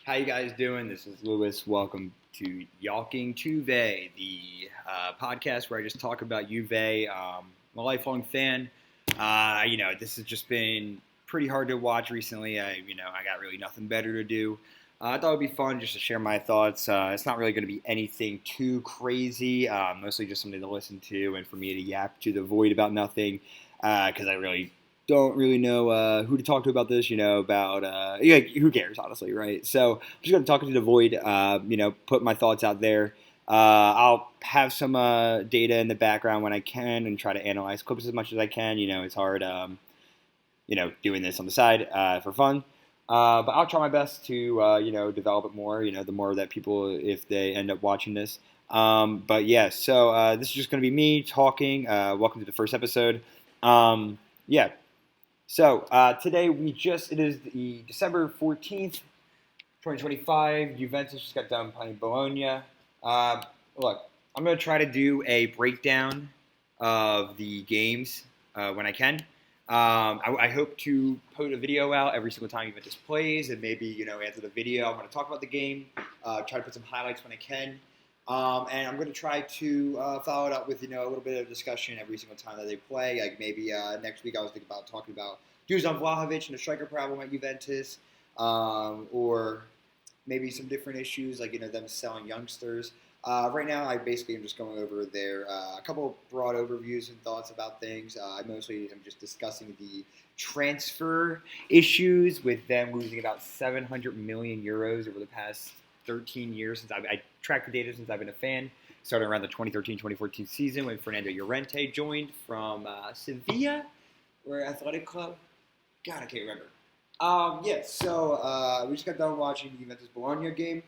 How you guys doing? This is Lewis. Welcome to Jalking Tuve, the podcast where I just talk about Juve. I'm a lifelong fan. This has just been pretty hard to watch recently. I got really nothing better to do. I thought it'd be fun just to share my thoughts. It's not really going to be anything too crazy. Mostly just something to listen to and for me to yap to the void about nothing. Because I really don't really know who to talk to about this, who cares, honestly, right? So I'm just going to talk to the void, put my thoughts out there. I'll have some data in the background when I can and try to analyze clips as much as I can. It's hard, doing this on the side for fun. But I'll try my best to, develop it more, the more that people, if they end up watching this. So this is just going to be me talking. Welcome to the first episode. Yeah. So today it is the December 14th, 2025. Juventus just got done playing Bologna. Look, I'm going to try to do a breakdown of the games when I can. I hope to put a video out every single time Juventus plays, and maybe after the video I'm going to talk about the game, try to put some highlights when I can, and I'm going to try to follow it up with a little bit of discussion every single time that they play. Like maybe next week I was thinking about talking about Dusan Vlahovic and the striker problem at Juventus, or maybe some different issues like them selling youngsters. Right now, I basically am just going over a couple of broad overviews and thoughts about things. I mostly am just discussing the transfer issues with them losing about 700 million euros over the past 13 years since I tracked the data since I've been a fan. Starting around the 2013-2014 season when Fernando Llorente joined from Sevilla or Athletic Club. God, I can't remember. So we just got done watching the Juventus Bologna game.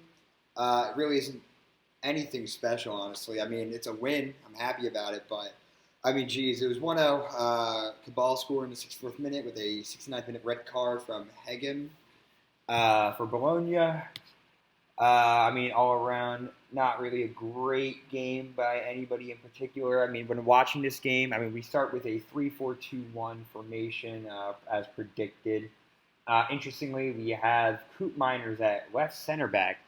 It really isn't anything special, honestly. I mean, it's a win. I'm happy about it, but I mean, geez, it was 1-0. Cabal scored in the 64th minute with a 69th minute red card from Hegem for Bologna. All around, not really a great game by anybody in particular. I mean, when watching this game, we start with a 3-4-2-1 formation as predicted. Interestingly, we have Coop Miners at left center back.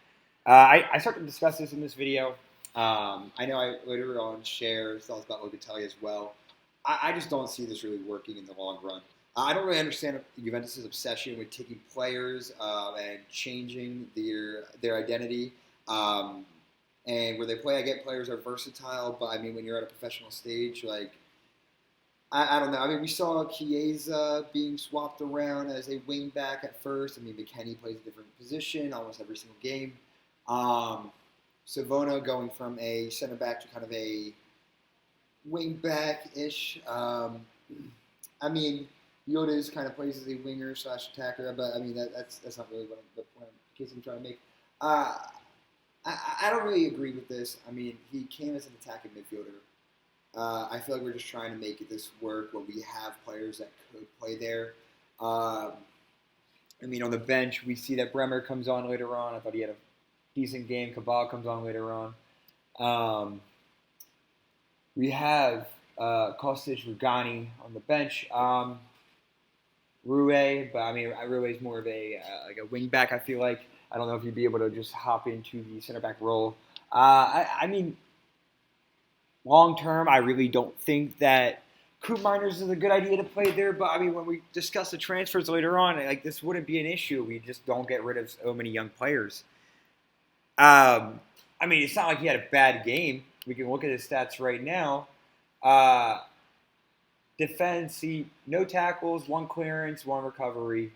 I started to discuss this in this video. I know I later on share thoughts about Locatelli as well. I just don't see this really working in the long run. I don't really understand Juventus' obsession with taking players and changing their identity. And where they play, I get players are versatile, but when you're at a professional stage, I don't know. We saw Chiesa being swapped around as a wing back at first. McKennie plays a different position almost every single game. Savona going from a center back to kind of a wing back-ish. Yoda's kind of plays as a winger / attacker, but that's not really the point I'm trying to make. I don't really agree with this. He came as an attacking midfielder. I feel like we're just trying to make this work where we have players that could play there. On the bench, we see that Bremer comes on later on. I thought he had a decent game. Cabal comes on later on. We have Kostic, Rugani on the bench. Rue, but Rue is more of a wing back. I feel like I don't know if he'd be able to just hop into the center back role. Long term, I really don't think that Coop Miners is a good idea to play there. But when we discuss the transfers later on, this wouldn't be an issue. We just don't get rid of so many young players. It's not like he had a bad game. We can look at his stats right now. Defense, no tackles, 1 clearance, 1 recovery.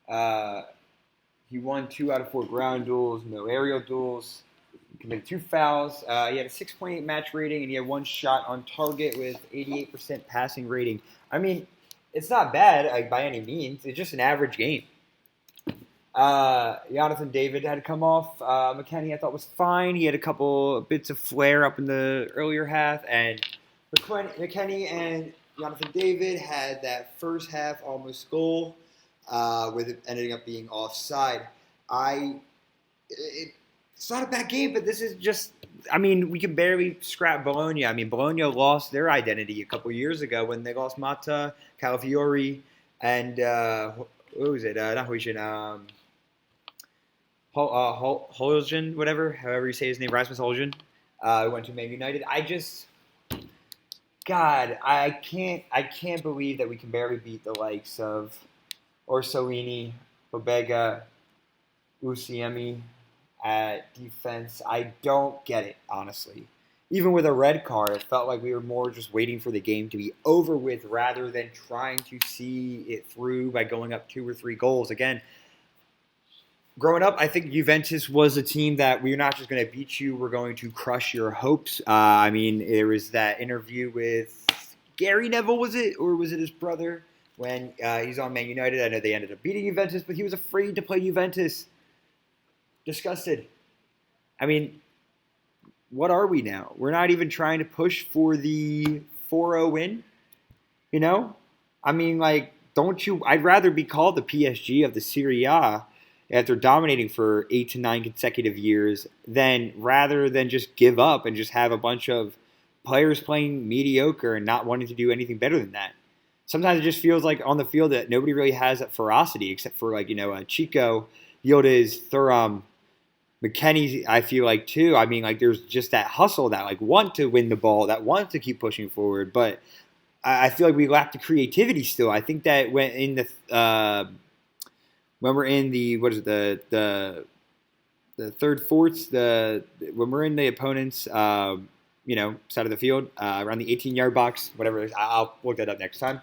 He won 2 out of 4 ground duels, no aerial duels. He committed 2 fouls. He had a 6.8 match rating, and he had 1 shot on target with 88% passing rating. It's not bad by any means. It's just an average game. Jonathan David had to come off. McKennie I thought was fine. He had a couple bits of flair up in the earlier half, and McKennie and Jonathan David had that first half almost goal, with it ending up being offside. It's not a bad game, but this is just, we can barely scrap Bologna. Bologna lost their identity a couple years ago when they lost Mata, Calafiori, and what was it? Not Huijin. Holgen, whatever, however you say his name, Rasmus Holgen, who went to Man United. God, I can't believe that we can barely beat the likes of Orsolini, Pobega, Uciemi at defense. I don't get it, honestly. Even with a red card, it felt like we were more just waiting for the game to be over with rather than trying to see it through by going up 2 or 3 goals. Again, growing up, I think Juventus was a team that we're not just going to beat you, we're going to crush your hopes. I mean, there was that interview with Gary Neville, was it? Or was it his brother? When he's on Man United. I know they ended up beating Juventus, but he was afraid to play Juventus. Disgusted. I mean, what are we now? We're not even trying to push for the 4-0 win, you know? I mean, like, don't you? I'd rather be called the PSG of the Serie A after dominating for 8 to 9 consecutive years than rather than just give up and just have a bunch of players playing mediocre and not wanting to do anything better than that. Sometimes it just feels like on the field that nobody really has that ferocity except for Chico, Yildiz, Thuram, McKennie, I feel like too. I mean, like there's just that hustle, that like want to win the ball, that want to keep pushing forward. But I feel like we lack the creativity still. I think that when we're in the what is it the third fourths, when we're in the opponent's side of the field around the 18-yard box, whatever it is, I'll look that up next time.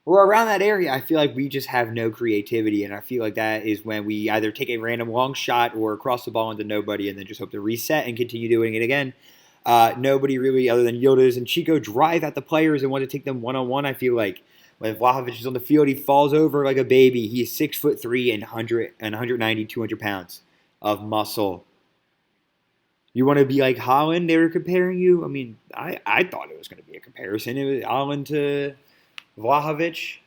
We're around that area. I feel like we just have no creativity, and I feel like that is when we either take a random long shot or cross the ball into nobody and then just hope to reset and continue doing it again. Nobody really, other than Yildiz and Chico, drive at the players and want to take them one-on-one. I feel like when Vlahovic is on the field, he falls over like a baby. He is 6'3" and 190, 200 pounds of muscle. You want to be like Haaland? They were comparing you. I mean, I thought it was going to be a comparison. It was Haaland to Vlahovic,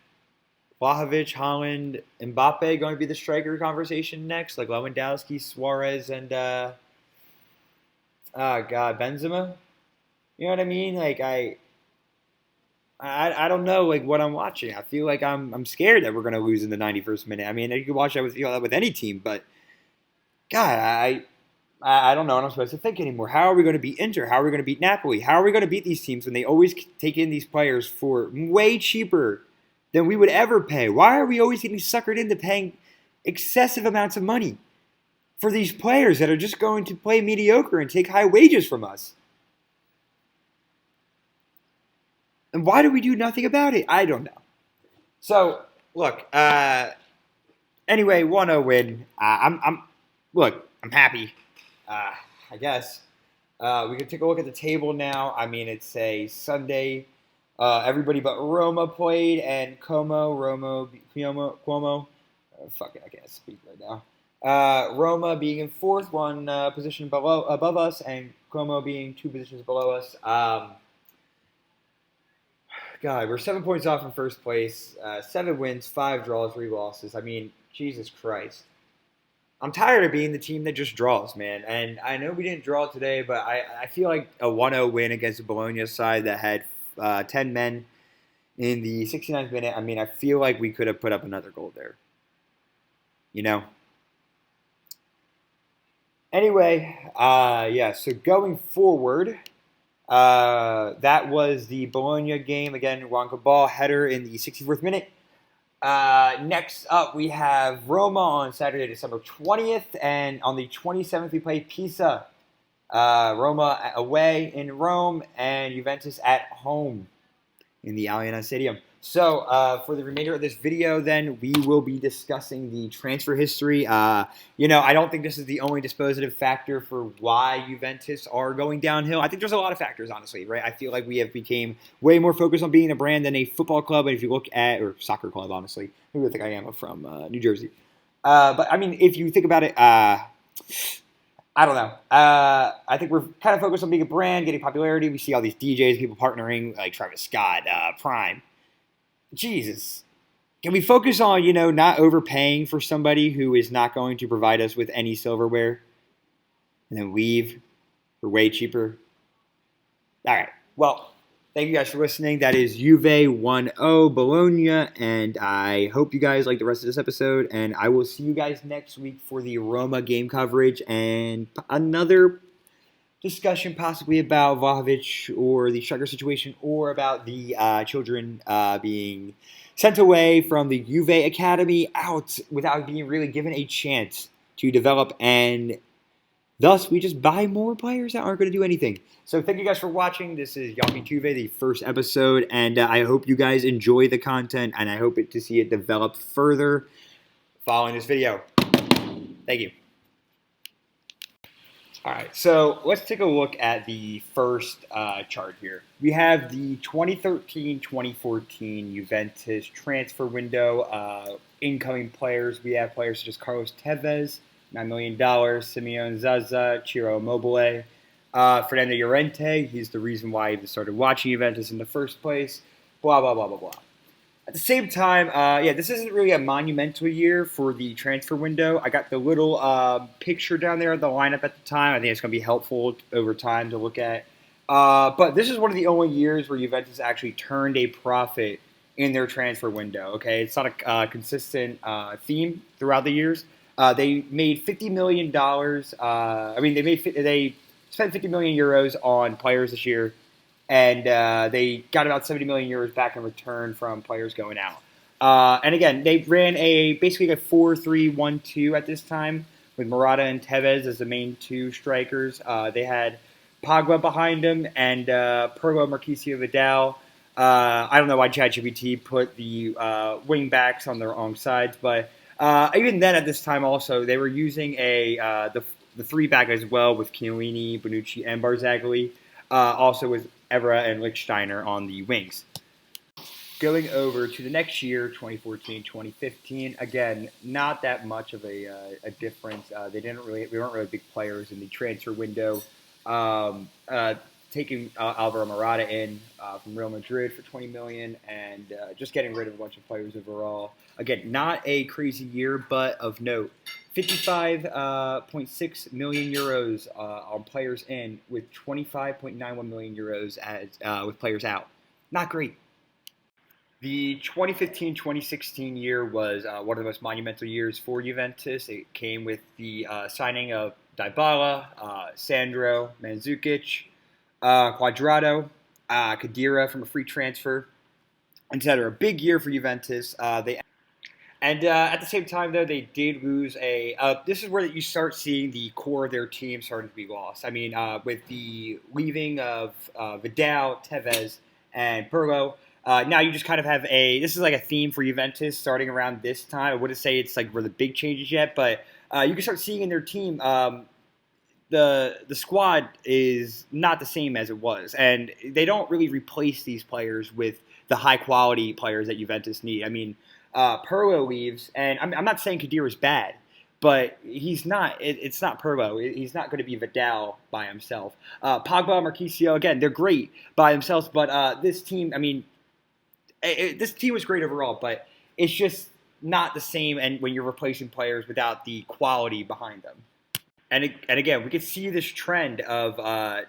Haaland, Mbappe going to be the striker conversation next, like Lewandowski, Suarez, and Benzema. You know what I mean? Like I don't know like what I'm watching. I feel like I'm scared that we're going to lose in the 91st minute. I mean, you could watch that with any team, but God, I don't know what I'm supposed to think anymore. How are we going to beat Inter? How are we going to beat Napoli? How are we going to beat these teams when they always take in these players for way cheaper than we would ever pay? Why are we always getting suckered into paying excessive amounts of money for these players that are just going to play mediocre and take high wages from us? And why do we do nothing about it? I don't know. So, look, anyway, 1-0 win. I'm happy. I guess. We can take a look at the table now. I mean, it's a Sunday. Everybody but Roma played, and Cuomo. Fuck it, I can't speak right now. Roma being in fourth, one position above us, and Cuomo being 2 positions below us. God, we're 7 points off in first place. 7 wins, 5 draws, 3 losses. I mean, Jesus Christ. I'm tired of being the team that just draws, man. And I know we didn't draw today, but I feel like a 1-0 win against the Bologna side that had 10 men in the 69th minute. I mean, I feel like we could have put up another goal there. You know? Anyway, so going forward, that was the Bologna game. Again, Juan Cabal header in the 64th minute. Next up, we have Roma on Saturday, December 20th, and on the 27th, we play Pisa. Roma away in Rome, and Juventus at home in the Allianz Stadium. So, for the remainder of this video, then, we will be discussing the transfer history. I don't think this is the only dispositive factor for why Juventus are going downhill. I think there's a lot of factors, honestly, right? I feel like we have become way more focused on being a brand than a football club. And if you look at, or soccer club, honestly, maybe I think I am from New Jersey. But, I mean, if you think about it, I don't know. I think we're kind of focused on being a brand, getting popularity. We see all these DJs, people partnering, like Travis Scott, Prime. Jesus. Can we focus on, not overpaying for somebody who is not going to provide us with any silverware and then leave for way cheaper? All right. Well, Thank you guys for listening. That is Juve 1-0 Bologna, and I hope you guys like the rest of this episode, and I will see you guys next week for the Roma game coverage and another discussion possibly about Vlahovic or the striker situation or about the children being sent away from the Juve Academy out without being really given a chance to develop, and thus we just buy more players that aren't going to do anything. So thank you guys for watching. This is Jalking Tuve, the first episode, and I hope you guys enjoy the content, and I hope to see it develop further following this video. Thank you. All right, so let's take a look at the first chart here. We have the 2013-2014 Juventus transfer window. Incoming players, we have players such as Carlos Tevez, $9 million, Simeone Zaza, Ciro Immobile, Fernando Llorente. He's the reason why I started watching Juventus in the first place, blah, blah, blah, blah, blah. At the same time, this isn't really a monumental year for the transfer window. I got the little picture down there of the lineup at the time. I think it's going to be helpful over time to look at. But this is one of the only years where Juventus actually turned a profit in their transfer window. Okay, it's not a consistent theme throughout the years. They made $50 million. They spent 50 million euros on players this year. And they got about 70 million euros back in return from players going out. And again, they ran basically a 4-3-1-2 at this time with Morata and Tevez as the main two strikers. They had Pogba behind them and Pirlo, Marquisio, Vidal. I don't know why ChatGPT put the wing backs on their wrong sides, but even then at this time also they were using the three back as well with Chiellini, Bonucci, and Barzagli. Also with Evra and Lichtsteiner on the wings. Going over to the next year, 2014-2015, again, not that much of a difference. We weren't really big players in the transfer window. Taking Alvaro Morata in from Real Madrid for 20 million and just getting rid of a bunch of players overall. Again, not a crazy year, but of note. 55.6 million euros on players in, with 25.91 million euros with players out. Not great. The 2015-2016 year was one of the most monumental years for Juventus. It came with the signing of Dybala, Sandro, Mandzukic, Cuadrado, Khedira from a free transfer, etc. Big year for Juventus. And at the same time, though, they did lose this is where you start seeing the core of their team starting to be lost. I mean, with the leaving of Vidal, Tevez, and Pirlo, now you just kind of have this is like a theme for Juventus starting around this time. I wouldn't say it's like where the big changes yet, but you can start seeing in their team the squad is not the same as it was. And they don't really replace these players with the high-quality players that Juventus need. I mean, Pirlo leaves, and I'm not saying Khedira is bad, but he's not. It's not Pirlo. He's not going to be Vidal by himself. Pogba, Marquisio, again, they're great by themselves, but this team, I mean, this team was great overall, but it's just not the same. And when you're replacing players without the quality behind them, and again, we could see this trend of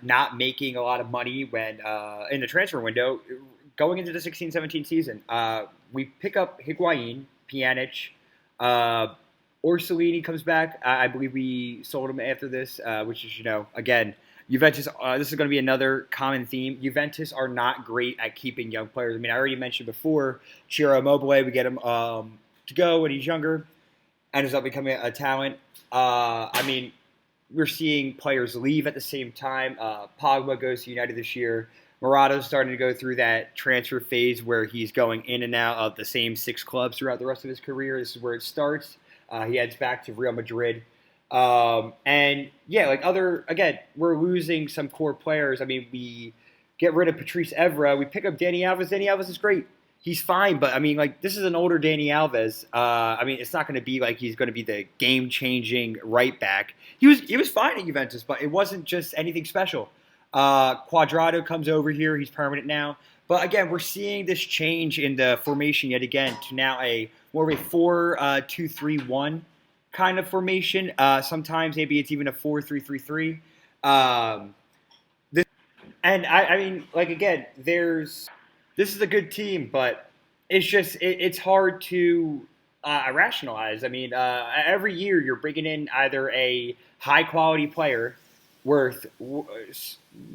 not making a lot of money when in the transfer window going into the 16-17 season. We pick up Higuain, Pjanic, Orsolini comes back. I believe we sold him after this, which is, again, Juventus, this is going to be another common theme. Juventus are not great at keeping young players. I mean, I already mentioned before, Ciro Immobile, we get him to go when he's younger, ends up becoming a talent. I mean, we're seeing players leave at the same time. Pogba goes to United this year. Morata's starting to go through that transfer phase where he's going in and out of the same 6 clubs throughout the rest of his career. This is where it starts. He heads back to Real Madrid. And yeah, again, we're losing some core players. I mean, we get rid of Patrice Evra. We pick up Dani Alves. Dani Alves is great. He's fine, but I mean, this is an older Dani Alves. I mean, it's not going to be like he's going to be the game-changing right back. He was fine at Juventus, but it wasn't just anything special. Cuadrado comes over here. He's permanent now. But again, we're seeing this change in the formation yet again to now more of a 4-2-3-1 kind of formation. Sometimes maybe it's even a 4-3-3-3. And I mean, like again, this is a good team, but it's hard to rationalize. I mean, every year you're bringing in either a high quality player worth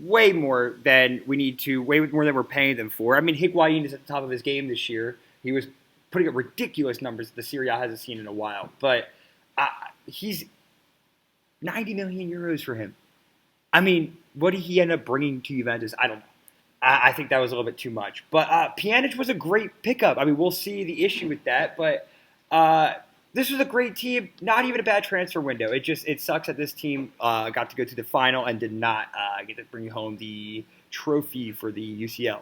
way more than we need to, way more than we're paying them for. I mean, Higuain is at the top of his game this year. He was putting up ridiculous numbers that the Serie A hasn't seen in a while, but he's 90 million euros for him. I mean, what did he end up bringing to Juventus? I don't know. I think that was a little bit too much. But Pjanic was a great pickup. I mean, we'll see the issue with that, but this was a great team. Not even a bad transfer window. It sucks that this team got to go to the final and did not get to bring home the trophy for the UCL.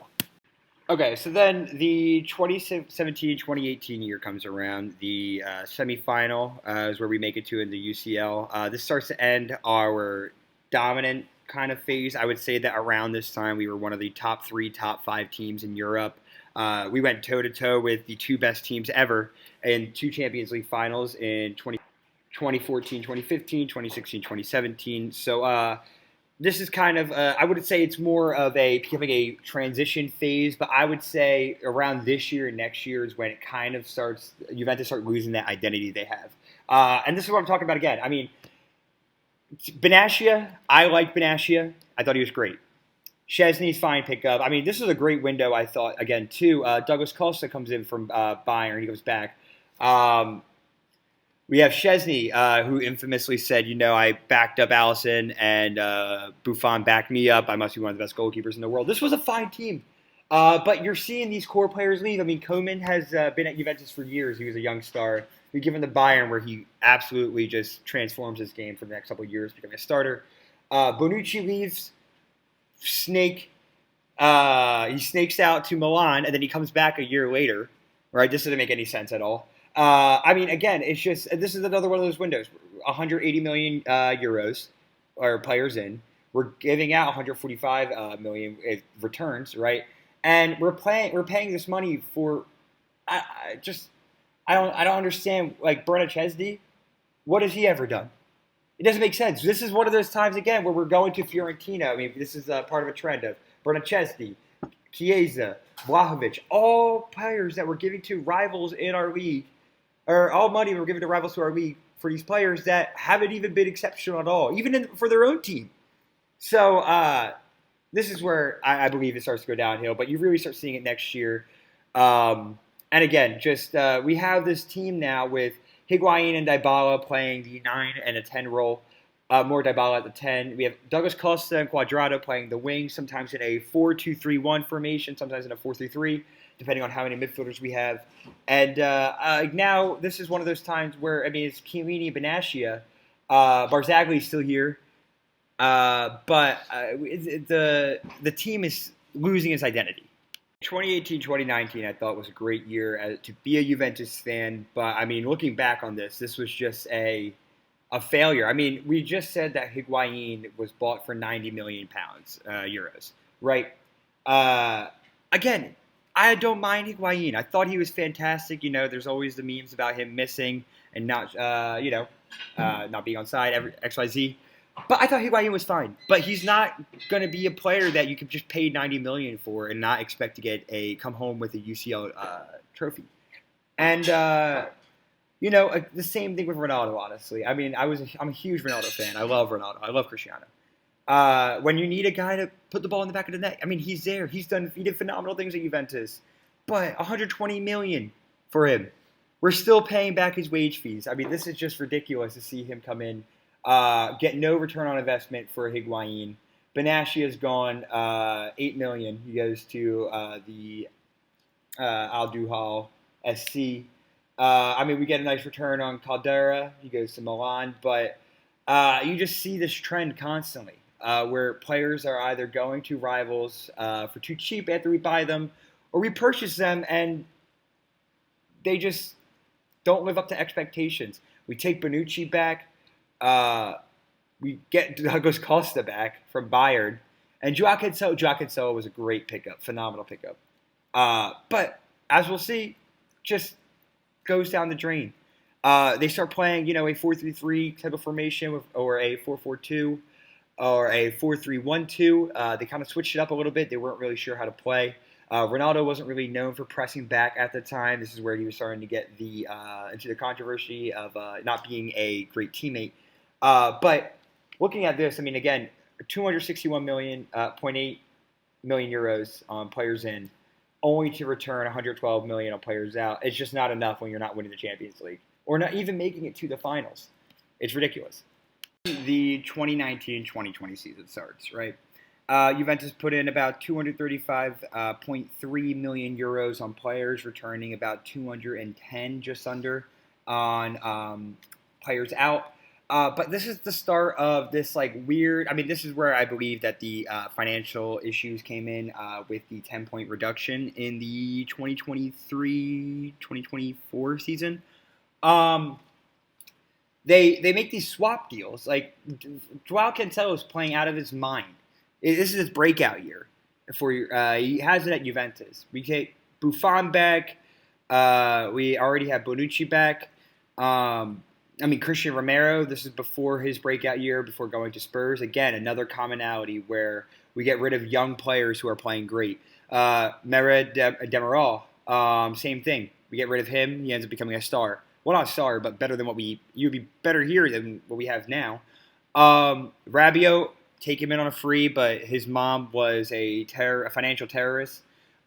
Okay, so then the 2017-2018 year comes around. The semifinal is where we make it to in the UCL. This starts to end our dominant kind of phase. I would say that around this time we were one of the top 3, top 5 teams in Europe. We went toe-to-toe with the 2 best teams ever in 2 Champions League finals in 2014, 2015, 2016, 2017. So this is kind of, I wouldn't say it's more of becoming a transition phase, but I would say around this year and next year is when it kind of starts, Juventus start losing that identity they have. And this is what I'm talking about again. I mean, Benassia, I like Benassia. I thought he was great. Szczesny's fine pickup. I mean, this is a great window, I thought, again, too. Douglas Costa comes in from Bayern. He goes back. We have Szczesny, who infamously said, I backed up Allison and Buffon backed me up. I must be one of the best goalkeepers in the world. This was a fine team. But you're seeing these core players leave. I mean, Koeman has been at Juventus for years. He was a young star. We give him the Bayern where he absolutely just transforms his game for the next couple of years, becoming a starter. Bonucci leaves. He snakes out to Milan, and then he comes back a year later. Right? This doesn't make any sense at all. I mean, again, it's just this is another one of those windows. 180 million euros are players in. We're giving out 145 million returns, right? And we're paying this money for. I don't understand. Like Chesney, what has he ever done? It doesn't make sense. This is one of those times again where we're going to Fiorentina. I mean, this is part of a trend of Chesney, Chiesa, Vlahovic, all players that we're giving to rivals in our league, or all money we're giving to rivals to our league for these players that haven't even been exceptional at all, even for their own team. So this is where I believe it starts to go downhill, but you really start seeing it next year. And again, just we have this team now with Higuain and Dybala playing the 9 and a 10 role. More Dybala at the 10. We have Douglas Costa and Cuadrado playing the wing, sometimes in a 4-2-3-1 formation, sometimes in a 4-3-3, depending on how many midfielders we have. And now this is one of those times where, I mean, it's Chiellini and Benassia. Barzagli's still here. But the team is losing its identity. 2018-2019, I thought was a great year to be a Juventus fan. But, I mean, looking back on this was just a failure. I mean, we just said that Higuain was bought for 90 million euros, right? Again, I don't mind Higuain. I thought he was fantastic. There's always the memes about him missing and not, not being on side, XYZ. But I thought Higuain was fine. But he's not going to be a player that you could just pay 90 million for and not expect to come home with a UCL trophy. And the same thing with Ronaldo. Honestly, I mean, I'm a huge Ronaldo fan. I love Ronaldo. I love Cristiano. When you need a guy to put the ball in the back of the net, I mean, he's there. He did phenomenal things at Juventus. But 120 million for him. We're still paying back his wage fees. I mean, this is just ridiculous to see him come in. Get no return on investment for Higuain. Benassia's gone 8 million. He goes to the Al Duhal SC. I mean, we get a nice return on Caldera. He goes to Milan. But you just see this trend constantly where players are either going to rivals for too cheap after we buy them, or we purchase them and they just don't live up to expectations. We take Bonucci back. We get Douglas Costa back from Bayern. And Joao Cancelo was a great pickup, phenomenal pickup. But as we'll see, just goes down the drain. They start playing, a 4-3-3 type of formation or a 4-4-2. or a 4-3-1-2. They kind of switched it up a little bit. They weren't really sure how to play. Ronaldo wasn't really known for pressing back at the time. This is where he was starting to get into the controversy of not being a great teammate. But looking at this, I mean, again, 261 million, 0.8 million euros on players in, only to return 112 million on players out. It's just not enough when you're not winning the Champions League or not even making it to the finals. It's ridiculous. The 2019-2020 season starts, right? Juventus put in about 235.3 million euros on players, returning about 210 just under on players out. But this is the start of this weird. I mean, this is where I believe that the financial issues came in with the 10-point reduction in the 2023-2024 season. They make these swap deals. Like Joao Cancelo is playing out of his mind. This is his breakout year. He has it at Juventus. We take Buffon back. We already have Bonucci back. Christian Romero, this is before his breakout year, before going to Spurs. Again, another commonality where we get rid of young players who are playing great. Mered Demiral, same thing. We get rid of him. He ends up becoming a star. Well, not a star, but better than you'd be better here than what we have now. Rabiot, take him in on a free, but his mom was a financial terrorist.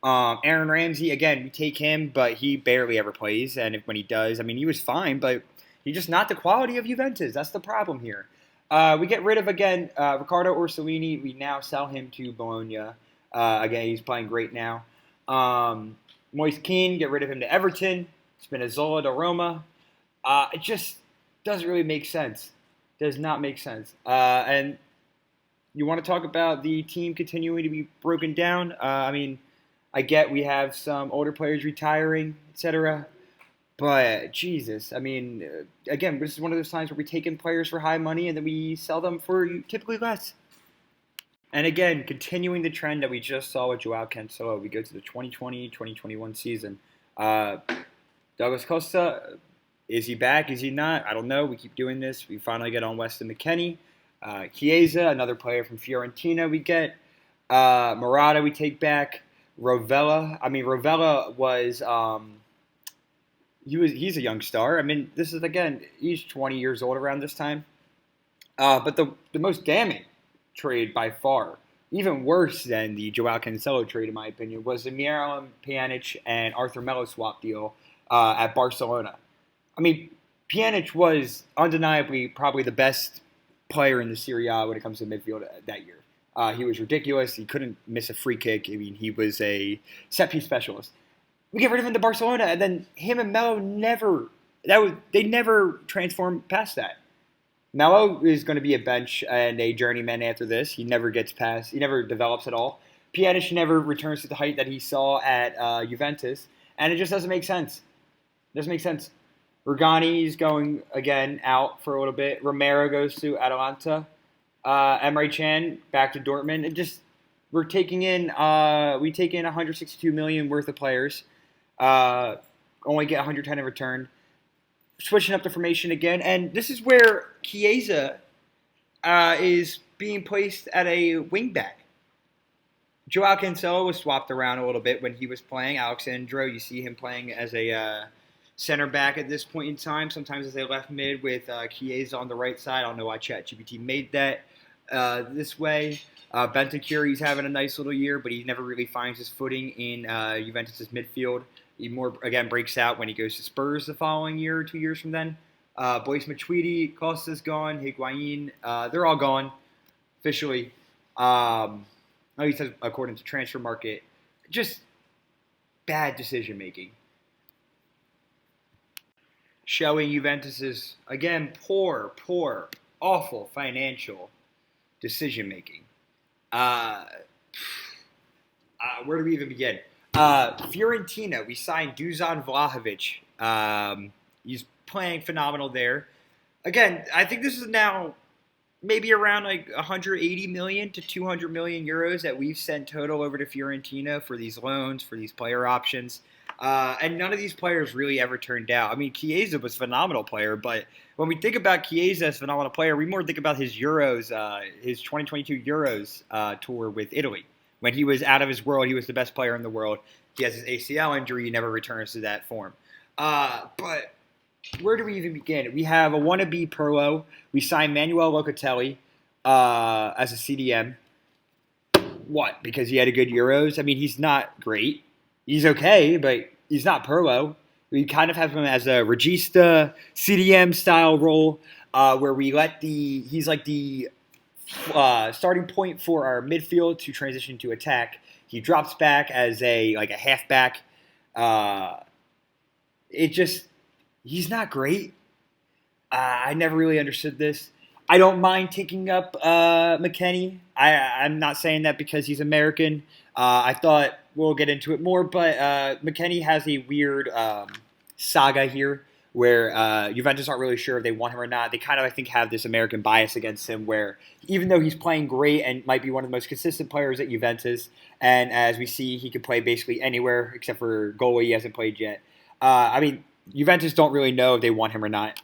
Aaron Ramsey, again, we take him, but he barely ever plays. And when he does, I mean, he was fine, but he's just not the quality of Juventus. That's the problem here. We get rid of, again, Riccardo Orsolini. We now sell him to Bologna. Again, he's playing great now. Moise Kean, get rid of him to Everton. Spinazzola to Roma. It just doesn't really make sense. Does not make sense. And you want to talk about the team continuing to be broken down? I get we have some older players retiring, etc. But, Jesus, again, this is one of those times where we take in players for high money and then we sell them for typically less. And again, continuing the trend that we just saw with Joao Cancelo, we go to the 2020-2021 season. Douglas Costa, is he back? Is he not? I don't know. We keep doing this. We finally get on Weston McKennie. Chiesa, another player from Fiorentina we get. Morata we take back. Rovella was he's a young star. This is, again, he's 20 years old around this time. But the most damning trade by far, even worse than the Joao Cancelo trade in my opinion, was the Miralem Pjanic and Arthur Melo swap deal at Barcelona. Pjanic was undeniably probably the best player in the Serie A when it comes to midfield that year. He was ridiculous. He couldn't miss a free kick. He was a set-piece specialist. We get rid of him to Barcelona, and then him and Melo never transformed past that. Melo is going to be a bench and a journeyman after this. He never develops at all. Pjanic never returns to the height that he saw at Juventus, and it just doesn't make sense. Rugani is going again out for a little bit. Romero goes to Atalanta. Emre Can back to Dortmund. We take in 162 million worth of players. Only get 110 in return. Switching up the formation again, and this is where Chiesa is being placed at a wingback. Joao Cancelo was swapped around a little bit when he was playing. Alexandro, you see him playing as a center back at this point in time. Sometimes as a left mid with Chiesa on the right side. I don't know why ChatGPT made that this way. Bentancur, he's having a nice little year, but he never really finds his footing in Juventus' midfield. He more, again, breaks out when he goes to Spurs the following year or 2 years from then. Boyce Matuidi, Costa's gone, Higuain, they're all gone officially. At least according to Transfer Market. Just bad decision-making. Showing Juventus's, again, poor, awful financial decision-making. Where do we even begin? Fiorentina, we signed Dusan Vlahovic. He's playing phenomenal there. Again, I think this is now maybe around 180 million to 200 million euros that we've sent total over to Fiorentina for these loans, for these player options. And none of these players really ever turned out. I mean, Chiesa was a phenomenal player, but when we think about Chiesa as a phenomenal player, we more think about his Euros, his 2022 Euros tour with Italy. When he was out of his world, he was the best player in the world. He has his ACL injury. He never returns to that form. But where do we even begin? We have a wannabe Pirlo. We signed Manuel Locatelli as a CDM. What? Because he had a good Euros? I mean, he's not great. He's okay, but he's not Pirlo. We kind of have him as a Regista CDM style role, where we let he's like the starting point for our midfield to transition to attack. He drops back as a halfback. He's not great. I never really understood this. I don't mind taking up McKennie. I'm not saying that because he's American. I thought we'll get into it more, but McKennie has a weird saga here where Juventus aren't really sure if they want him or not. They kind of, I think, have this American bias against him where even though he's playing great and might be one of the most consistent players at Juventus, and as we see, he can play basically anywhere except for goalie. He hasn't played yet. I mean, Juventus don't really know if they want him or not.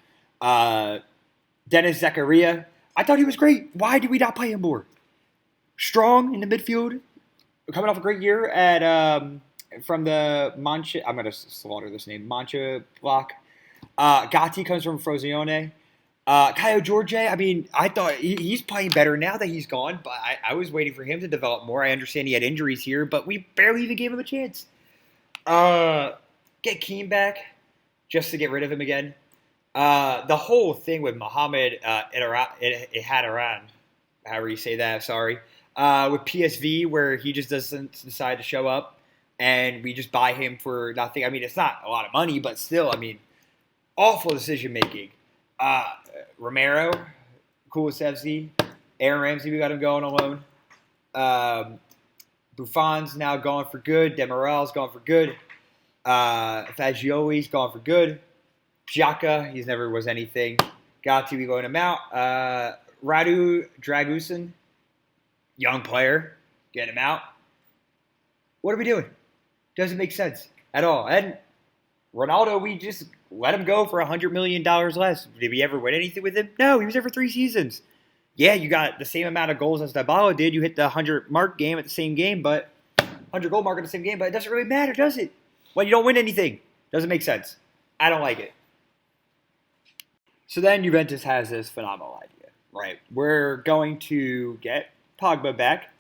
Dennis Zakaria, I thought he was great. Why did we not play him more? Strong in the midfield, coming off a great year at from the Mancha. I'm going to slaughter this name. Mancha block. Gatti comes from Frosinone. Caio Jorge, I mean, I thought he's playing better now that he's gone, but I was waiting for him to develop more. I understand he had injuries here, but we barely even gave him a chance. Get Keane back just to get rid of him again. The whole thing with Mohamed Ihattaran, however you say that, sorry, with PSV, where he just doesn't decide to show up, and we just buy him for nothing. I mean, it's not a lot of money, but still, I mean, awful decision-making. Romero, Kulusevski, Aaron Ramsey, we got him going on loan. Buffon's now gone for good. Demiral's gone for good. Fagioli's gone for good. Xhaka, he's never was anything. Gatti, we loan him out. Radu Dragusin, young player, get him out. What are we doing? Doesn't make sense at all. And Ronaldo, we just let him go for $100 million less. Did we ever win anything with him? No, he was there for 3 seasons. Yeah, you got the same amount of goals as Dybala did. You hit the 100-mark game at the same game, but 100-goal mark at the same game, but it doesn't really matter, does it? When you don't win anything. Doesn't make sense. I don't like it. So then Juventus has this phenomenal idea, right? We're going to get Pogba back.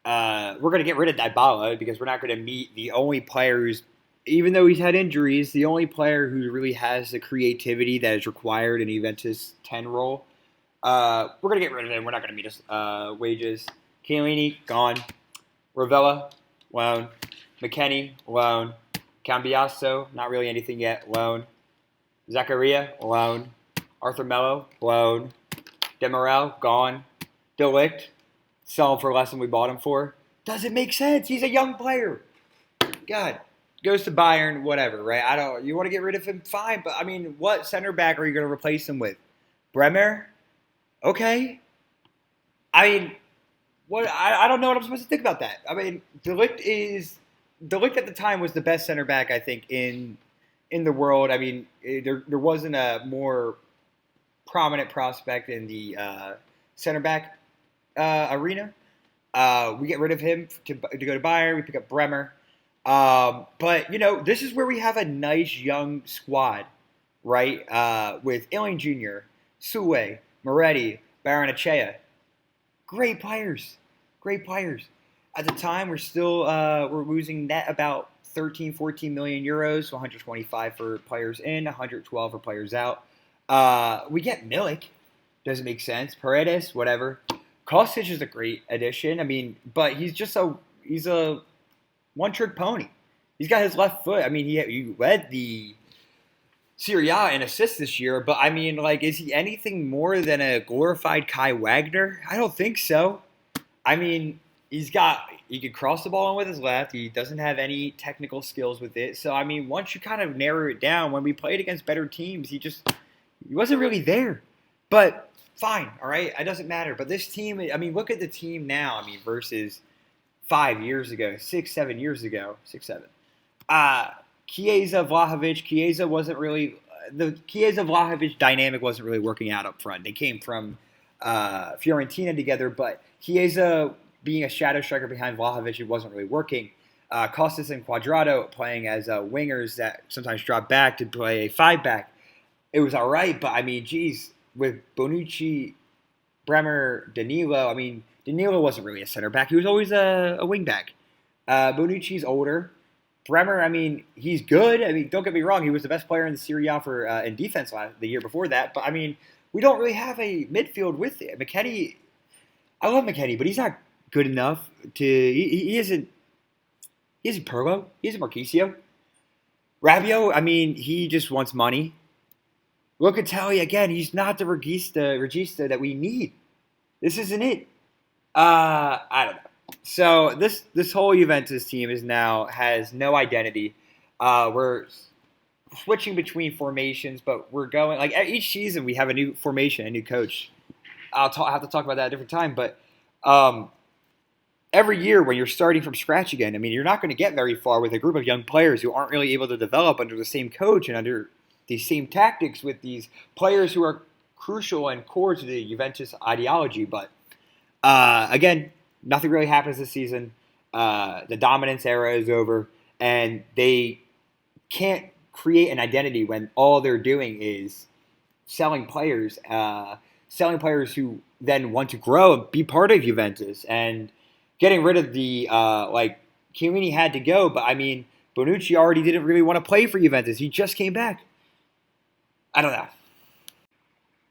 We're going to get rid of Dybala because we're not going to meet the only player who's, even though he's had injuries, the only player who really has the creativity that is required in a Juventus 10 role. We're going to get rid of him. We're not going to meet his wages. Chiellini, gone. Ravella, loan. McKennie, loan. Cambiasso, not really anything yet, loan. Zakaria, loan. Arthur Melo, loan. Demiral, gone. De Ligt, sell him for less than we bought him for. Doesn't make sense. He's a young player. God. Goes to Bayern, whatever, right? You want to get rid of him? Fine. But, I mean, what center back are you going to replace him with? Bremer? Okay. I mean, what? I don't know what I'm supposed to think about that. I mean, De Ligt at the time was the best center back, I think, in the world. I mean, there wasn't a more prominent prospect in the center back arena. We get rid of him to go to Bayern. We pick up Bremer. But, you know, this is where we have a nice young squad, right? With Iling Jr., Sue, Moretti, Baranachea. Great players. Great players. At the time, we're losing net about 13, 14 million euros, so 125 for players in, 112 for players out. We get Milik. Doesn't make sense. Paredes, whatever. Kostic is a great addition. I mean, but he's a one-trick pony. He's got his left foot. I mean, he led the Serie A in assists this year, but I mean, like, is he anything more than a glorified Kai Wagner? I don't think so. I mean, he can cross the ball in with his left. He doesn't have any technical skills with it. So, I mean, once you kind of narrow it down, when we played against better teams, he wasn't really there. But fine, all right? It doesn't matter. But this team, I mean, look at the team now, I mean, versus 5 years ago, 6, 7 years ago, 6, 7. Chiesa, Vlahovic. Chiesa wasn't really the Chiesa Vlahovic dynamic wasn't really working out up front. They came from Fiorentina together, but Chiesa being a shadow striker behind Vlahovic, it wasn't really working. Costas and Cuadrado playing as wingers that sometimes drop back to play a five back. It was all right, but I mean, geez, with Bonucci, Bremer, Danilo. I mean, Danilo wasn't really a center back. He was always a wing back. Bonucci's older. Bremer, I mean, he's good. I mean, don't get me wrong. He was the best player in the Serie A for in defense the year before that. But I mean, we don't really have a midfield with it. McKennie, I love McKennie, but he's not good enough to. He isn't. He isn't Pirlo. He isn't Marquisio. Rabiot, I mean, he just wants money. Locatelli, again, he's not the regista that we need. This isn't it. I don't know. So this whole Juventus team has no identity. We're switching between formations, but we're going like each season we have a new formation, a new coach. I'll have to talk about that at a different time. But every year when you're starting from scratch again, I mean, you're not going to get very far with a group of young players who aren't really able to develop under the same coach and under the same tactics with these players who are crucial and core to the Juventus ideology. But again, nothing really happens this season. The dominance era is over, and they can't create an identity when all they're doing is selling players who then want to grow and be part of Juventus, and getting rid of the Chiellini had to go. But I mean, Bonucci already didn't really want to play for Juventus. He just came back. I don't know.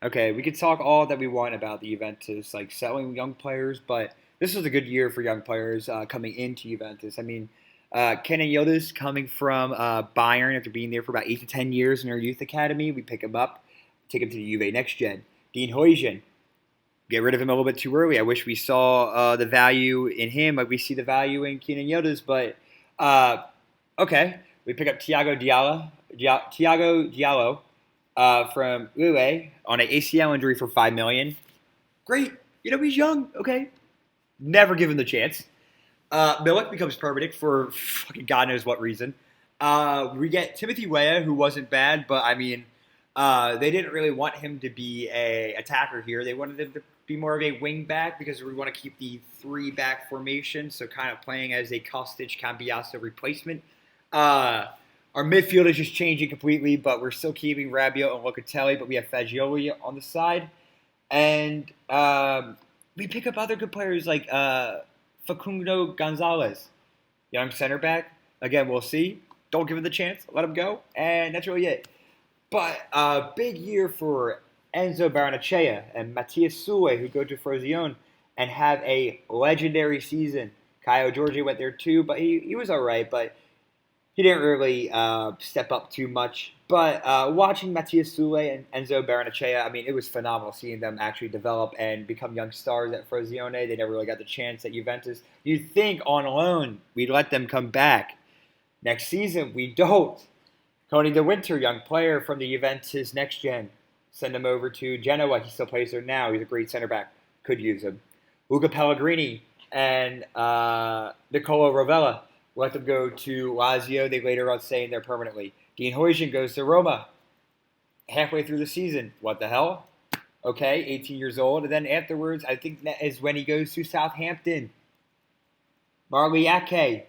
Okay, we could talk all that we want about the Juventus, like selling young players, but this was a good year for young players coming into Juventus. I mean, Kenan Yildiz coming from Bayern after being there for about 8 to 10 years in our youth academy. We pick him up, take him to the Juve next gen. Dean Huijsen, get rid of him a little bit too early. I wish we saw the value in him like we see the value in Kenan Yildiz, but okay. We pick up Thiago Diallo from Lille on an ACL injury for $5 million. Great. You know, he's young. Okay. Never give him the chance. Milik becomes permanent for fucking God knows what reason. We get Timothy Weah, who wasn't bad, but I mean, they didn't really want him to be a attacker here. They wanted him to be more of a wing back because we want to keep the 3-back formation, so kind of playing as a Kostic-Cambiasso replacement. Our midfield is just changing completely, but we're still keeping Rabiot and Locatelli, but we have Fagioli on the side. And we pick up other good players like Facundo Gonzalez, young center back. Again, we'll see. Don't give him the chance. Let him go. And that's really it. But a big year for Enzo Barrenechea and Matthias Sule, who go to Frosinone and have a legendary season. Caio Jorge went there too, but he was all right, but he didn't really step up too much. But watching Matthias Sule and Enzo Barrenechea, I mean, it was phenomenal seeing them actually develop and become young stars at Frosinone. They never really got the chance at Juventus. You'd think on loan we'd let them come back. Next season, we don't. Tony De Winter, young player from the Juventus next gen. Send him over to Genoa. He still plays there now. He's a great center back. Could use him. Luca Pellegrini and Nicolo Rovella. Let them go to Lazio. They later on staying there permanently. Dean Huijsen goes to Roma. Halfway through the season. What the hell? Okay, 18 years old. And then afterwards, I think that is when he goes to Southampton. Marley Ake.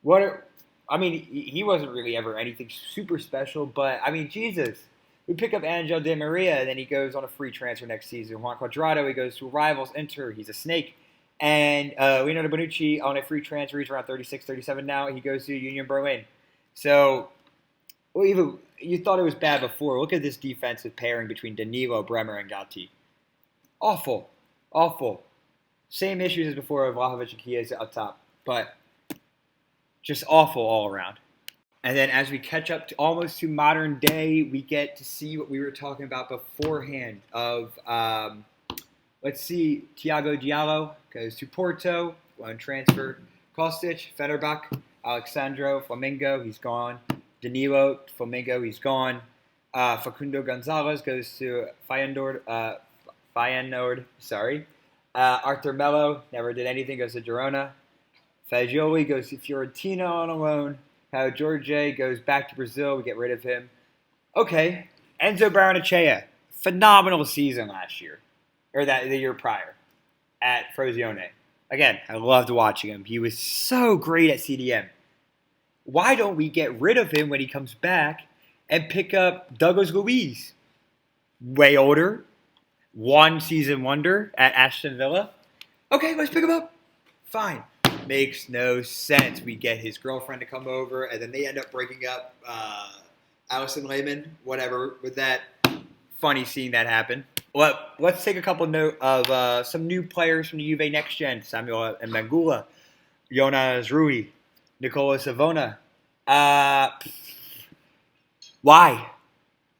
He wasn't really ever anything super special, but, I mean, Jesus. We pick up Angel Di Maria, and then he goes on a free transfer next season. Juan Cuadrado, he goes to rivals Inter. He's a snake. And Leonardo Bonucci on a free transfer. He's around 36, 37 now. He goes to Union Berlin. So, you thought it was bad before. Look at this defensive pairing between Danilo, Bremer, and Gatti. Awful. Awful. Same issues as before of Vlahovic and Chiesa up top. But just awful all around. And then as we catch up to almost to modern day, we get to see what we were talking about beforehand of, let's see, Thiago Diallo goes to Porto, loan transfer. Kostic, Fenerbahce, Alexandro, Flamengo, he's gone. Danilo, Flamengo, he's gone. Facundo Gonzalez goes to Feyenoord, Arthur Melo, never did anything, goes to Girona. Fagioli goes to Fiorentina on a loan. How Jorge goes back to Brazil. We get rid of him. Okay. Enzo Baranachea. Phenomenal season last year. Or the year prior. At Frosinone. Again, I loved watching him. He was so great at CDM. Why don't we get rid of him when he comes back and pick up Douglas Luiz? Way older. One season wonder at Aston Villa. Okay, let's pick him up. Fine. Makes no sense. We get his girlfriend to come over, and then they end up breaking up. Allison Lehman, whatever, with that. Funny seeing that happen. Well, let's take a couple note of some new players from the Juve Next Gen. Samuel Mbangula, Jonas Rui, Nicola Savona. Why?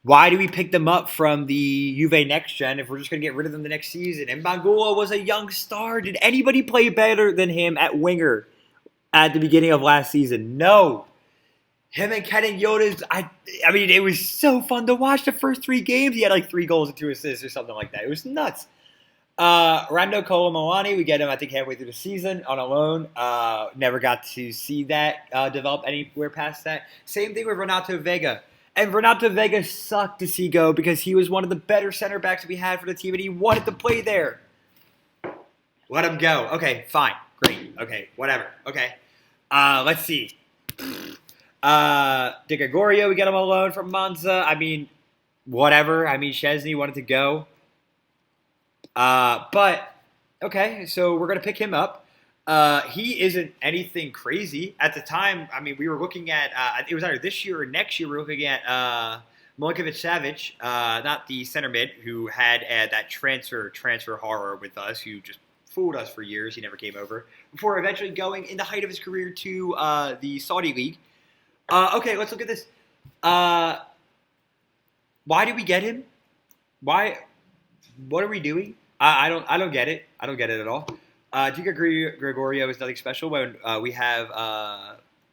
Why do we pick them up from the Juve Next Gen if we're just going to get rid of them the next season? And Mbangula was a young star. Did anybody play better than him at winger at the beginning of last season? No. Him and Kenan Yotis, I mean, it was so fun to watch the first 3 games. He had like 3 goals and 2 assists or something like that. It was nuts. Rando Colomolani, we get him, I think, halfway through the season on a loan. Never got to see that develop anywhere past that. Same thing with Renato Vega. And Renato Vega sucked to see go because he was one of the better center backs we had for the team, and he wanted to play there. Let him go. Okay, fine. Great. Okay, whatever. Okay. Let's see. Di Gregorio, we get him a loan from Monza. I mean, whatever. I mean, Szczesny wanted to go. But, okay, so we're going to pick him up. He isn't anything crazy. At the time, I mean, we were looking at, it was either this year or next year, we were looking at Milinkovic-Savic, not the center mid, who had that transfer horror with us, who just fooled us for years. He never came over. Before eventually going in the height of his career to the Saudi League. Okay, let's look at this. Why did we get him? Why? What are we doing? I don't get it. I don't get it at all. Di Gregorio is nothing special. When we have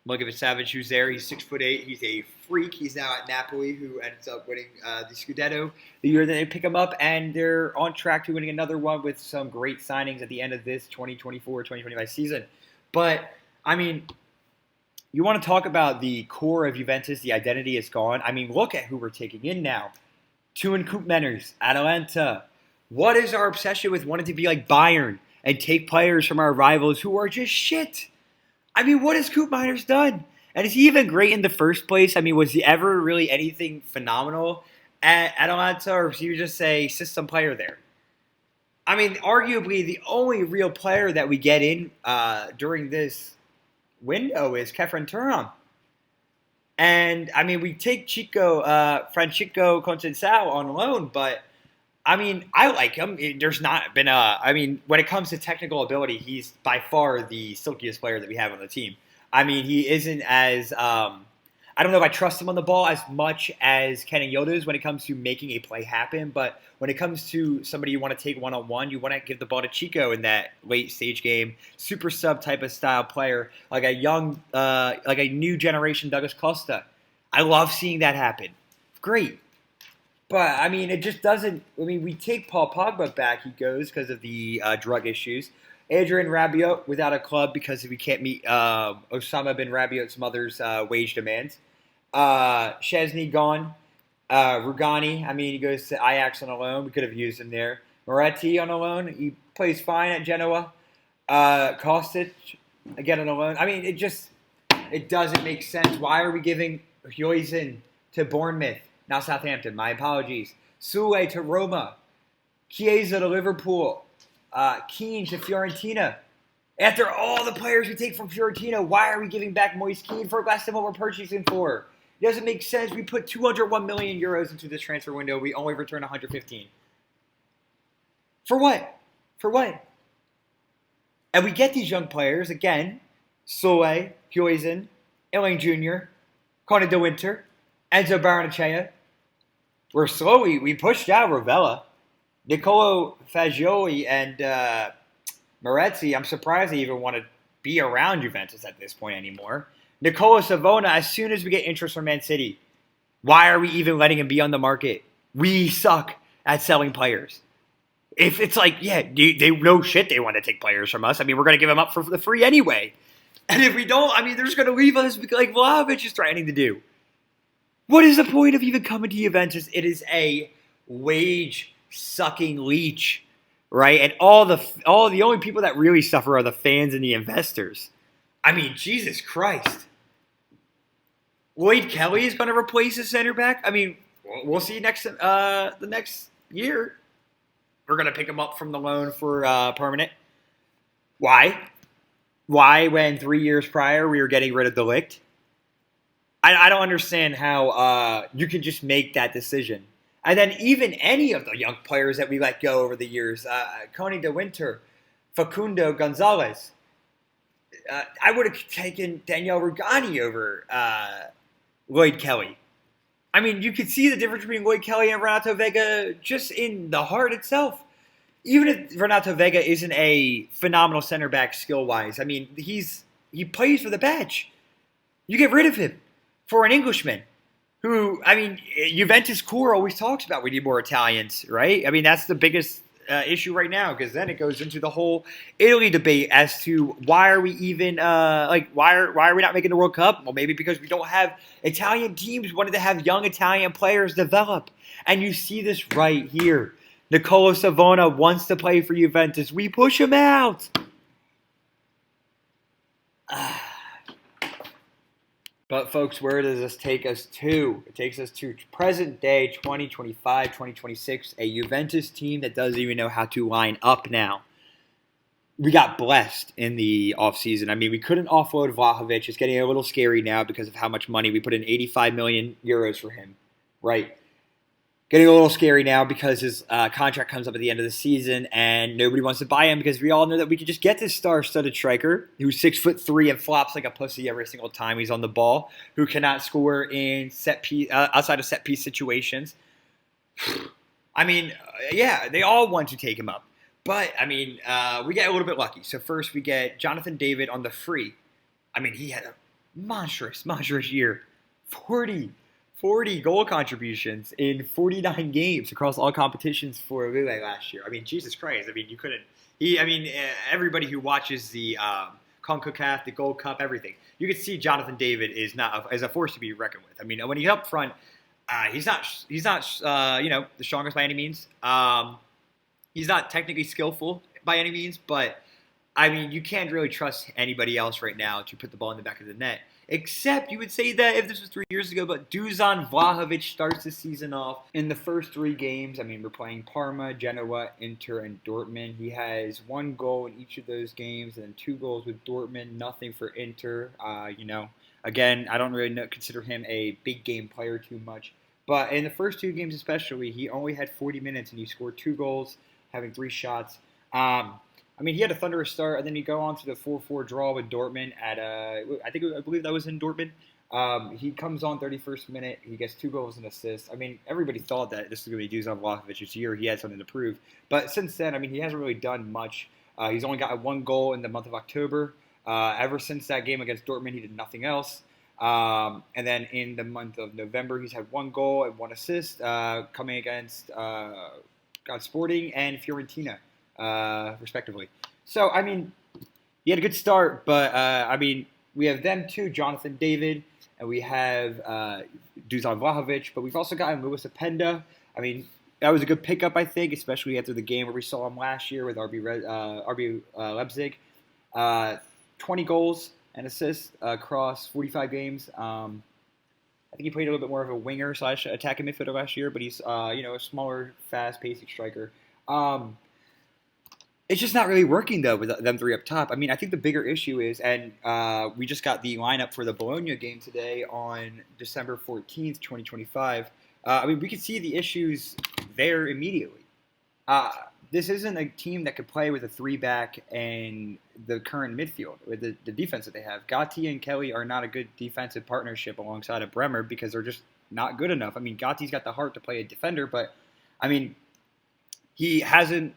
Milinkovic-Savic, who's there, he's 6'8". He's a freak. He's now at Napoli, who ends up winning the Scudetto the year that they pick him up, and they're on track to winning another one with some great signings at the end of this 2024-2025 season. But I mean, you want to talk about the core of Juventus? The identity is gone. I mean, look at who we're taking in now. Tuin Koopmeiners, Atalanta. What is our obsession with wanting to be like Bayern and take players from our rivals who are just shit? I mean, what has Koopmeiners done? And is he even great in the first place? I mean, was he ever really anything phenomenal at Atalanta, or was he just a system player there? I mean, arguably the only real player that we get in during this window is Kefren Turam. And, I mean, we take Francisco Conceição on loan, but I mean, I like him. There's not been when it comes to technical ability, he's by far the silkiest player that we have on the team. I mean, he isn't as, I don't know if I trust him on the ball as much as Kenan Yotis when it comes to making a play happen. But when it comes to somebody you want to take one-on-one, you want to give the ball to Chico in that late stage game. Super sub type of style player, like a young, like a new generation Douglas Costa. I love seeing that happen. Great. But, I mean, it just doesn't – I mean, we take Paul Pogba back, he goes, because of the drug issues. Adrian Rabiot without a club because we can't meet Osama bin Rabiot's mother's wage demands. Szczesny gone. Rugani, I mean, he goes to Ajax on a loan. We could have used him there. Moretti on a loan. He plays fine at Genoa. Kostic, again on a loan. I mean, it doesn't make sense. Why are we giving Huijsen to Bournemouth? Now Southampton, my apologies. Sule to Roma. Chiesa to Liverpool. Keane to Fiorentina. After all the players we take from Fiorentina, why are we giving back Moise Keane for less than what we're purchasing for? It doesn't make sense. We put 201 million euros into this transfer window. We only return 115. For what? For what? And we get these young players, again, Sule, Huijsen, Illing Jr., Conor de Winter, Enzo Baranachea. We're slowly, we pushed out Rovella. Nicolo Fagioli and Moretti, I'm surprised they even want to be around Juventus at this point anymore. Nicola Savona, as soon as we get interest from Man City, why are we even letting him be on the market? We suck at selling players. If it's like, yeah, they no shit they want to take players from us. I mean, we're going to give them up for the free anyway. And if we don't, I mean, they're just going to leave us like Vlahovic is trying to do. What is the point of even coming to Juventus? It is a wage-sucking leech, right? And the only people that really suffer are the fans and the investors. I mean, Jesus Christ. Lloyd Kelly is going to replace the center back. I mean, we'll see the next year. We're going to pick him up from the loan for permanent. Why? Why, when 3 years prior we were getting rid of De Ligt? I don't understand how you can just make that decision. And then even any of the young players that we let go over the years, Coney de Winter, Facundo Gonzalez, I would have taken Daniel Rugani over Lloyd Kelly. I mean, you could see the difference between Lloyd Kelly and Renato Vega just in the heart itself. Even if Renato Vega isn't a phenomenal center back skill-wise, I mean, he plays for the bench. You get rid of him for an Englishman who, I mean, Juventus core always talks about we need more Italians, right? I mean, that's the biggest issue right now, because then it goes into the whole Italy debate as to why are we even why are we not making the World Cup? Well, maybe because we don't have Italian teams wanted to have young Italian players develop, and you see this right here. Nicola Savona wants to play for Juventus. We push him out. But, folks, where does this take us to? It takes us to present day 2025, 2026, a Juventus team that doesn't even know how to line up now. We got blessed in the offseason. I mean, we couldn't offload Vlahovic. It's getting a little scary now because of how much money we put in, 85 million euros for him, right? Getting a little scary now because his contract comes up at the end of the season and nobody wants to buy him because we all know that we could just get this star-studded striker who's 6'3" and flops like a pussy every single time he's on the ball, who cannot score in outside of set-piece situations. I mean, yeah, they all want to take him up. But, I mean, we get a little bit lucky. So first we get Jonathan David on the free. I mean, he had a monstrous year. 40 goal contributions in 49 games across all competitions for Lille last year. I mean, Jesus Christ. I mean, you couldn't. Everybody who watches the CONCACAF, the Gold Cup, everything, you can see Jonathan David is a force to be reckoned with. I mean, when he's up front, he's not the strongest by any means. He's not technically skillful by any means, but I mean, you can't really trust anybody else right now to put the ball in the back of the net. Except you would say that if this was 3 years ago, but Dusan Vlahovic starts the season off in the first 3 games. I mean, we're playing Parma, Genoa, Inter, and Dortmund. He has 1 goal in each of those games and 2 goals with Dortmund, nothing for Inter. Again, I don't really consider him a big game player too much. But in the first 2 games especially, he only had 40 minutes and he scored 2 goals, having 3 shots. I mean, he had a thunderous start, and then you go on to the 4-4 draw with Dortmund I believe that was in Dortmund. He comes on 31st minute. He gets 2 goals and assists. I mean, everybody thought that this was going to be Dusan Vlahovic's year. He had something to prove. But since then, I mean, he hasn't really done much. He's only got 1 goal in the month of October. Ever since that game against Dortmund, he did nothing else. And then in the month of November, he's had 1 goal and 1 assist coming against Sporting and Fiorentina. Respectively. So, I mean, he had a good start, but, I mean, we have them too, Jonathan David, and we have Dusan Vlahovic, but we've also gotten Luis Openda. I mean, that was a good pickup, I think, especially after the game where we saw him last year with RB Leipzig. 20 goals and assists across 45 games. I think he played a little bit more of a winger / attacking midfielder last year, but he's, a smaller, fast-paced striker. It's just not really working, though, with them 3 up top. I mean, I think the bigger issue is, and we just got the lineup for the Bologna game today on December 14th, 2025. I mean, we could see the issues there immediately. This isn't a team that could play with a 3-back and the current midfield, with the defense that they have. Gatti and Kelly are not a good defensive partnership alongside of Bremer because they're just not good enough. I mean, Gatti's got the heart to play a defender, but, I mean, he hasn't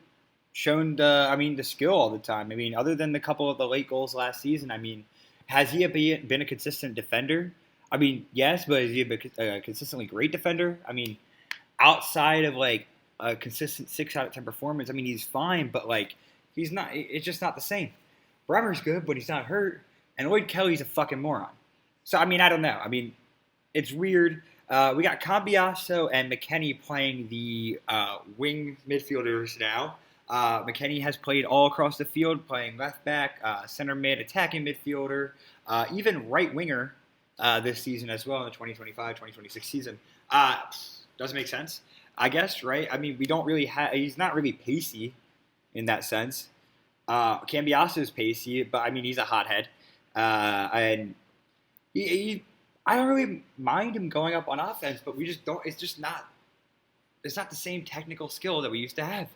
shown the skill all the time. I mean, other than the couple of the late goals last season, I mean, has he been a consistent defender? I mean, yes, but is he a consistently great defender? I mean, outside of like a consistent 6 out of 10 performance, I mean, he's fine, but like he's not. It's just not the same. Bremer's good, but he's not hurt. and Lloyd Kelly's a fucking moron. So, I mean, I don't know. I mean, it's weird. We got Cambiasso and McKennie playing the wing midfielders now. McKennie has played all across the field, playing left back, center mid, attacking midfielder, even right winger this season as well in the 2025-2026 season. Doesn't make sense, I guess, right? I mean, we don't really have – he's not really pacey in that sense. Cambiasso is pacey, but, I mean, he's a hothead. And I don't really mind him going up on offense, but we just don't – it's not the same technical skill that we used to have.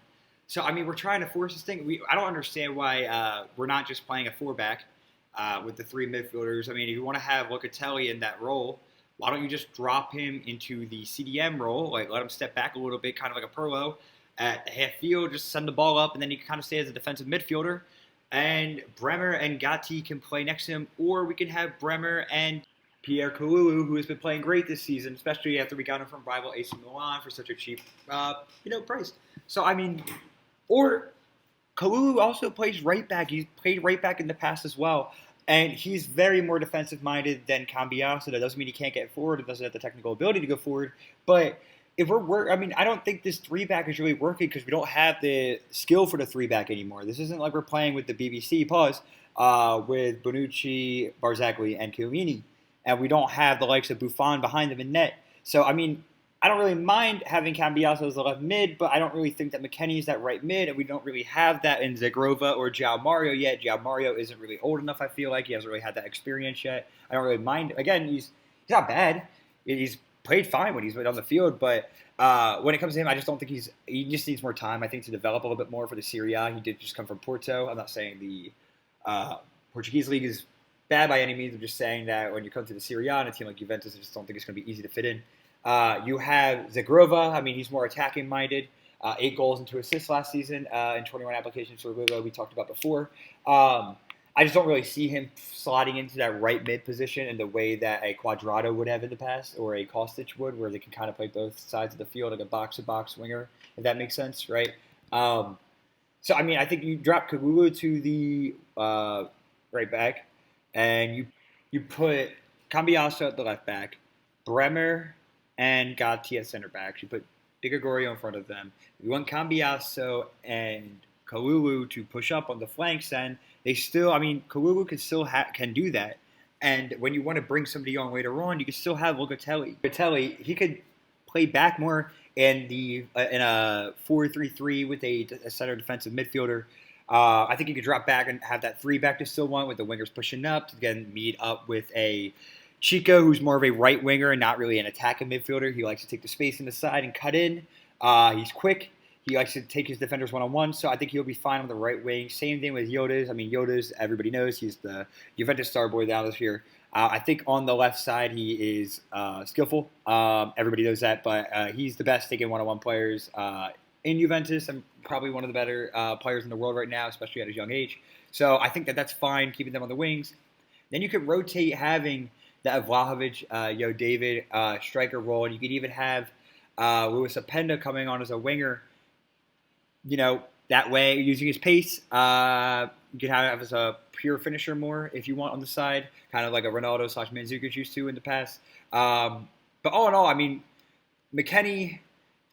So, I mean, we're trying to force this thing. I don't understand why we're not just playing a 4-back with the 3 midfielders. I mean, if you want to have Locatelli in that role, why don't you just drop him into the CDM role, like let him step back a little bit, kind of like a Perlo at half field, just send the ball up, and then he can kind of stay as a defensive midfielder. And Bremer and Gatti can play next to him, or we can have Bremer and Pierre Kalulu, who has been playing great this season, especially after we got him from rival AC Milan for such a cheap, price. So, I mean... Or Kalulu also plays right back. He's played right back in the past as well. And he's very more defensive-minded than Cambiasso. That doesn't mean he can't get forward. It doesn't have the technical ability to go forward. But if I don't think this 3-back is really working because we don't have the skill for the 3-back anymore. This isn't like we're playing with the BBC, with Bonucci, Barzagli, and Chiellini. And we don't have the likes of Buffon behind them in net. So, I mean... I don't really mind having Cambiasso as the left mid, but I don't really think that McKennie is that right mid, and we don't really have that in Zagrova or João Mario yet. João Mario isn't really old enough, I feel like. He hasn't really had that experience yet. I don't really mind. Again, he's not bad. He's played fine when he's been on the field, but when it comes to him, I just don't think he just needs more time, I think, to develop a little bit more for the Serie A. He did just come from Porto. I'm not saying the Portuguese league is bad by any means. I'm just saying that when you come to the Serie A and a team like Juventus, I just don't think it's going to be easy to fit in. You have Zagrova. I mean, he's more attacking-minded. 8 goals and 2 assists last season in 21 applications for Liga we talked about before. I just don't really see him slotting into that right mid position in the way that a Quadrado would have in the past or a Kostic would, where they can kind of play both sides of the field like a box-to-box winger, if that makes sense, right? So, I mean, I think you drop Kalulu to the right back, and you put Cambiasso at the left back, Bremer and Gatti at center back. You put Di Gregorio in front of them. You want Cambiasso and Kalulu to push up on the flanks, and Kalulu can do that. And when you want to bring somebody on later on, you can still have Locatelli. Locatelli, he could play back more in a 4-3-3 with a center defensive midfielder. I think you could drop back and have that 3-back to still want with the wingers pushing up to again meet up with a Chico, who's more of a right winger and not really an attacking midfielder. He likes to take the space in the side and cut in. He's quick. He likes to take his defenders one-on-one, so I think he'll be fine on the right wing. Same thing with Yodas. I mean, Yodas, everybody knows he's the Juventus star boy down this year. I think on the left side he is skillful. Everybody knows that, but he's the best taking one-on-one players in Juventus and probably one of the better players in the world right now, especially at his young age. So I think that's fine, keeping them on the wings. Then you could rotate having that Vlahovic, David striker role, and you could even have Luis Openda coming on as a winger. That way, using his pace, you could have as a pure finisher more if you want on the side, kind of like a Ronaldo/Mandzukic used to in the past. But all in all, I mean, McKennie,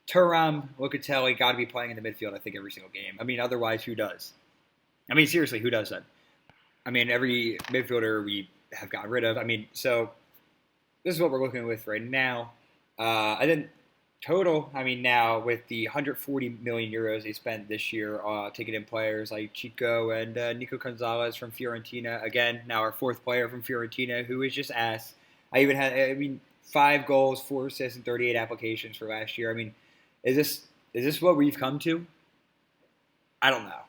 Thuram, Locatelli got to be playing in the midfield, I think, every single game. I mean, otherwise, who does? I mean, seriously, who does that? I mean, every midfielder we have gotten rid of. I mean, so this is what we're looking with right now. And then total, I mean, now with the 140 million euros they spent this year taking in players like Chico and Nico Gonzalez from Fiorentina. Again, now our 4th player from Fiorentina, who is just ass. 5 goals, 4 assists, and 38 applications for last year. I mean, is this what we've come to? I don't know.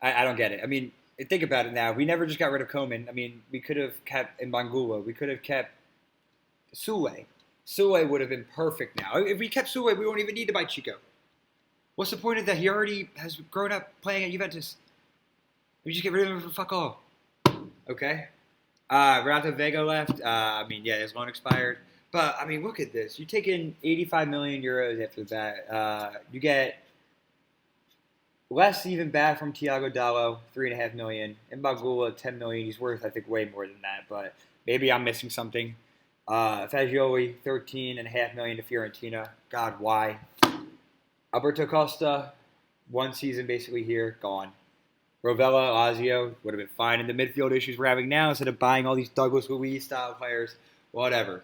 I don't get it. I mean, think about it now. We never just got rid of Koeman. I mean, we could have kept Mbangula. We could have kept Sule. Sule would have been perfect now. If we kept Sule, we won't even need to buy Chico. What's the point of that? He already has grown up playing at Juventus. We just get rid of him for fuck all. Okay? Renato Vega left. His loan expired. But, I mean, look at this. You take in 85 million euros after that. You get Less even bad from Thiago Dallo, $3.5 million. And Bagula, $10 million. He's worth, I think, way more than that, but maybe I'm missing something. Fagioli, $13.5 million to Fiorentina. God, why? Alberto Costa, 1 season basically here, gone. Rovella, Lazio would have been fine in the midfield issues we're having now instead of buying all these Douglas Luiz style players, whatever.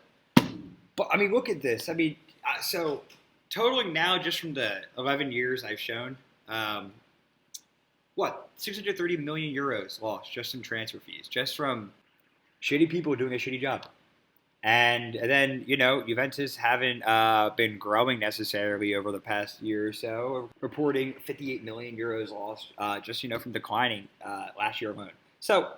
But I mean, look at this. I mean, so totaling now just from the 11 years I've shown, 630 million euros lost just in transfer fees, just from shitty people doing a shitty job. And then, Juventus haven't been growing necessarily over the past year or so, reporting 58 million euros lost just, from declining last year alone. So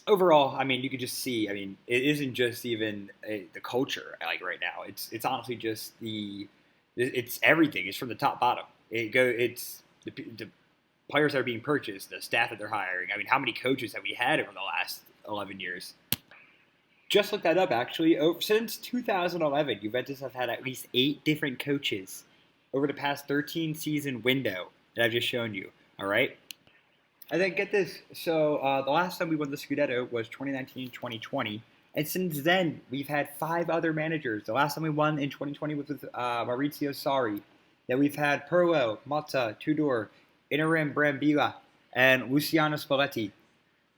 overall, I mean, you could just see, I mean, it isn't just even the culture like right now. It's honestly just it's everything. It's from the top bottom. It's the players that are being purchased, the staff that they're hiring. I mean, how many coaches have we had over the last 11 years? Just looked that up, actually. Since 2011, Juventus have had at least 8 different coaches over the past 13-season window that I've just shown you. All right? And then get this. So the last time we won the Scudetto was 2019-2020. And since then, we've had 5 other managers. The last time we won in 2020 was with Maurizio Sarri. Then we've had Pirlo, Motta, Tudor, Interim Brambilla, and Luciano Spalletti. Do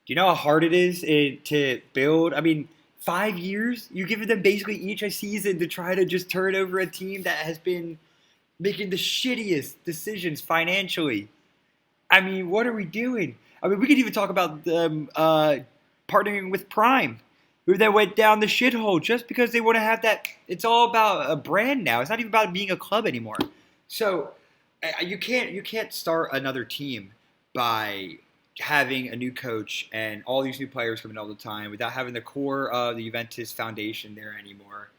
you know how hard it is to build? I mean, 5 years? You're giving them basically each a season to try to just turn over a team that has been making the shittiest decisions financially. I mean, what are we doing? I mean, we could even talk about them partnering with Prime, who then went down the shithole just because they want to have that. It's all about a brand now. It's not even about being a club anymore. So you can't start another team by having a new coach and all these new players coming all the time without having the core of the Juventus foundation there anymore.